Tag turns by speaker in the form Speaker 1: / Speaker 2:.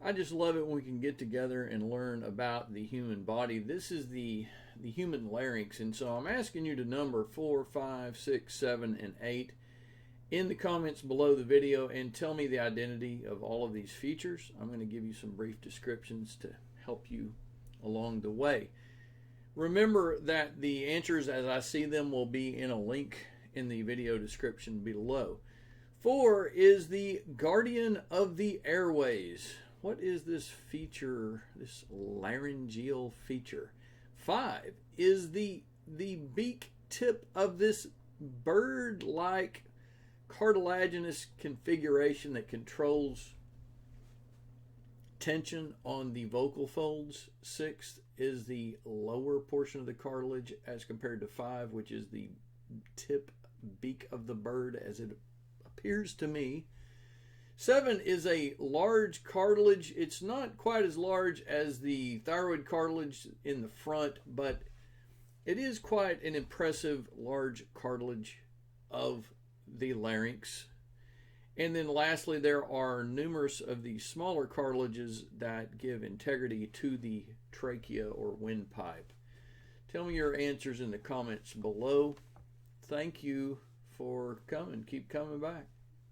Speaker 1: I just love it when we can get together and learn about the human body. This is the human larynx, and so I'm asking you to number 4, 5, 6, 7, and 8 in the comments below the video and tell me the identity of all of these features. I'm going to give you some brief descriptions to help you along the way. Remember that the answers as I see them will be in a link in the video description below. 4 is the guardian of the airways. What is this feature, this laryngeal feature? 5 is the beak tip of this bird-like cartilaginous configuration that controls tension on the vocal folds. 6 is the lower portion of the cartilage as compared to 5, which is the tip beak of the bird as it appears to me. 7 is a large cartilage. It's not quite as large as the thyroid cartilage in the front, but it is quite an impressive large cartilage of the larynx. And then lastly, there are numerous of these smaller cartilages that give integrity to the trachea or windpipe. Tell me your answers in the comments below. Thank you for coming. Keep coming back.